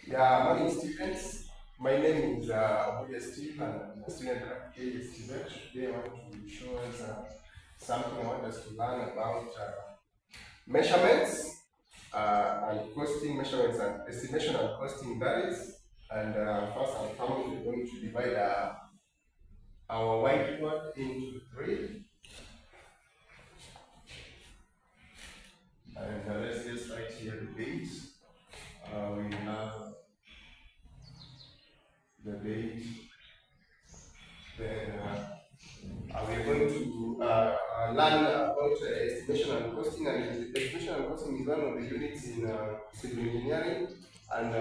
Yeah, morning students. My name is Omodia Steve and I'm a student at Steve. Today I want to show us something I want us to learn about measurements and costing, measurements and estimation and costing values. And first and foremost, we're going to divide our whiteboard into three. And let's just write here the dates. We have the date, then we're going to learn about estimation and costing, and estimation and costing is one of the units in civil engineering. And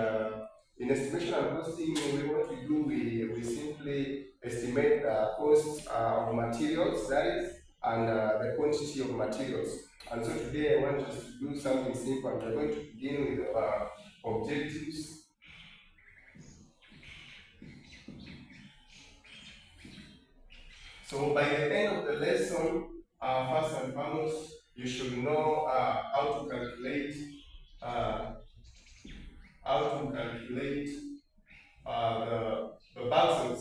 in estimation and costing, what we do, we simply estimate the costs of materials, that is, and the quantity of materials. And so today I want us to do something simple. We're going to begin with objectives. So by the end of the lesson, first and foremost, you should know how to calculate the bags of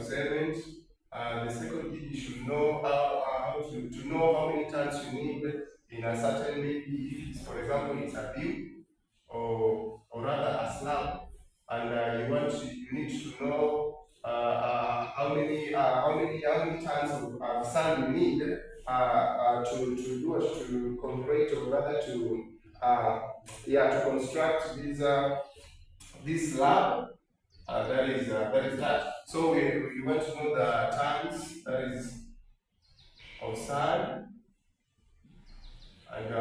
cement, the second thing, you should know how to know how many tons you need in a certain, maybe if it's, for example, it's a beam or rather a slab, and you need to know how many tons of sand you need to concrete, or rather to construct this slab. That is that. So we want to know the tons, that is, of sand, and we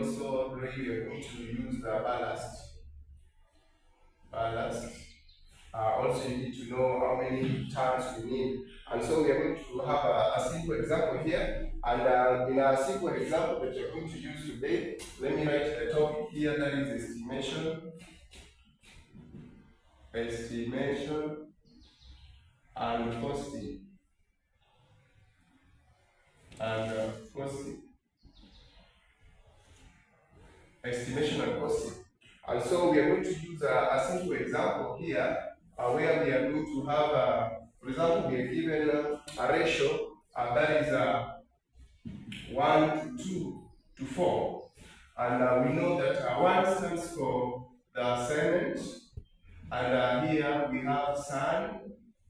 also really are going to use the ballast. Also, you need to know how many tons you need. And so we are going to have a simple example here. And in a simple example that you're going to use today, let me write the topic here, that is estimation and costing. Estimation and costing. And so we are going to use a simple example here where we are going to have, for example, we are given a ratio that is 1 to 2 to 4. And we know that 1 stands for the cement, and here we have sand,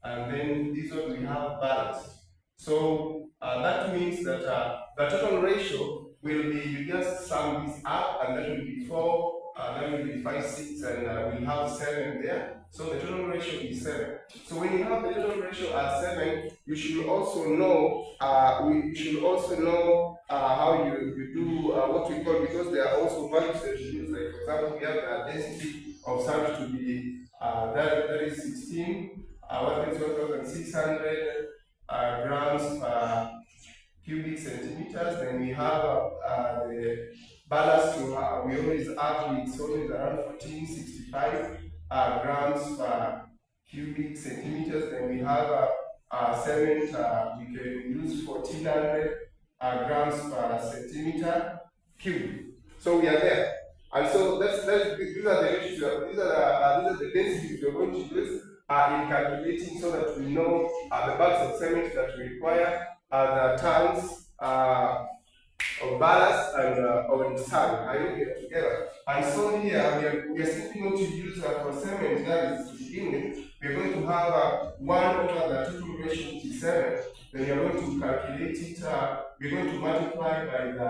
and then this one we have ballast. So that means that the total ratio will be, you just sum this up, and that will be 4, that will be 5, 6, and we have 7 there. So the total ratio is 7. So when you have the total ratio at 7, you should also know how you do what we call, because there are also values that you use. Like, for example, we have the density of sand to be that is 1,600 grams per cubic centimeters. Then we have the ballast. We always add, it's always around 1465 grams per cubic centimeters. Then we have cement. We can use 1400 grams per centimeter cube. So we are there. And so these are the ratios, these are the densities we're going to use in calculating, so that we know the bags of cement that we require, the tons of ballast, and of sand. I hope we are together. And so here we are simply going to use for cement, that is to begin with, we are going to have 1 over the total ratio, which is 7. Then we are going to calculate it, we're going to multiply by the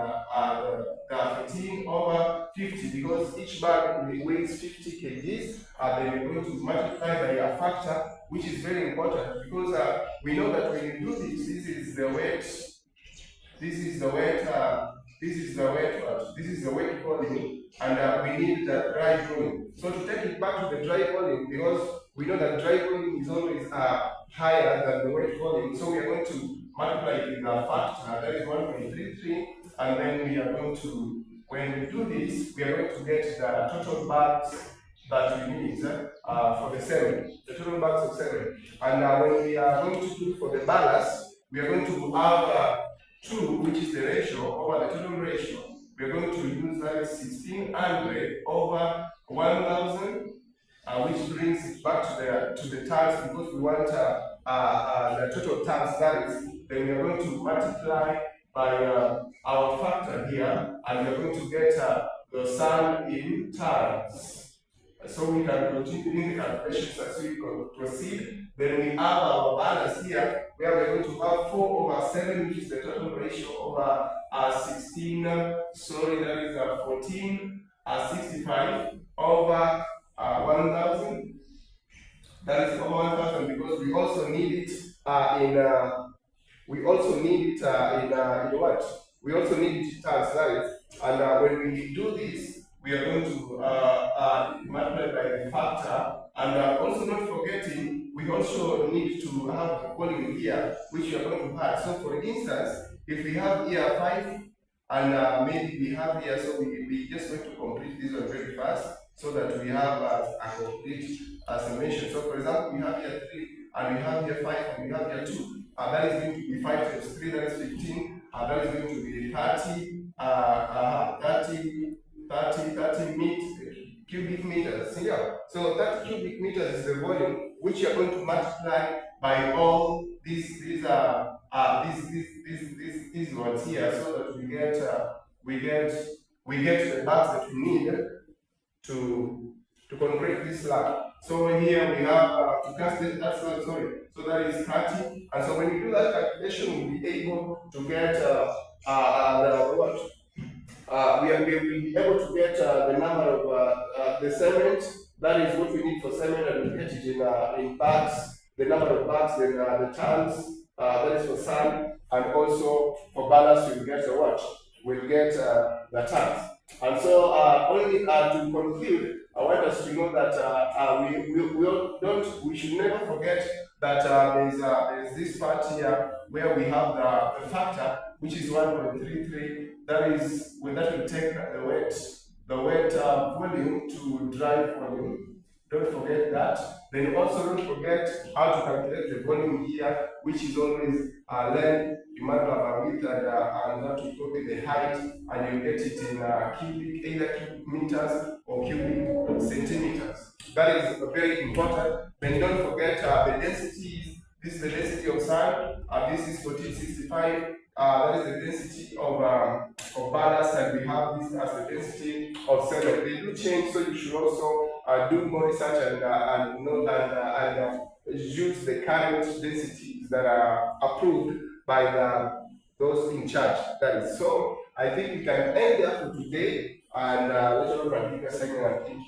15 over 50, because each bag weighs 50 kgs. Then we're going to multiply by a factor, which is very important, because we know that when you do this, this is the weight volume, and we need the dry volume. So to take it back to the dry volume, because we know that dry volume is always higher than the wet volume, so we are going to multiply it with a factor, that is 1.33, and then we are going to, when we do this, we are going to get the total bags that we need for the cement, the total bags of cement. And when we are going to do for the ballast, we are going to have 2, which is the ratio over the total ratio. We're going to use that as 1600 over 1000, which brings it back to the times, because we want the total times, that is. Then we are going to multiply by our factor here, and we are going to get the sum in times. So we can continue doing the calculations as we proceed. Then we have our balance here, where we're going to have 4 over 7, which is the total ratio, over 16, sorry, that is 14, 65 over 1000. That is over 1000, because we also need it we also need it in what? We also need it in times, that is. And when we do this, we are going to multiply by the factor. And also not forgetting, we also need to have the volume here, which we are going to add. So for instance, if we have here 5, and maybe we have here, so we just going to complete this one very fast, so that we have a complete summation. So for example, we have here 3, and we have here 5, and we have here 2. That is going to be 5 times 3, that is 15. That is going to be 30 cubic meters. Yeah. So that cubic meters is the volume which you are going to multiply by all these ones here, so that we get the bags that we need to concrete this slab. So here we have to cast it, sorry. So that is 30. And so when you do that calculation, we'll be able to get we will be able to get the number of the cement. That is what we need for cement, and we'll get it in bags, the number of bags, then the tons, that is for sand, and also for ballast, we'll get the what? We'll get the tons. And so only to conclude, I want us to know that we should never forget that there's this part here where we have the factor, which is 1.33. That will take the weight volume to dry volume. Don't forget that. Then also don't forget how to calculate the volume here, which is always length divided by width, and that will copy the height, and you get it in either cubic meters or cubic centimeters. That is very important. Then don't forget the densities. This is the density of sand. This is 1465. That is the density of ballast, and we have this as the density of cement. They do change, so you should also do more research and use the current densities that are approved by those in charge. That is so. I think we can end there for today, and later on I'll give a second and think.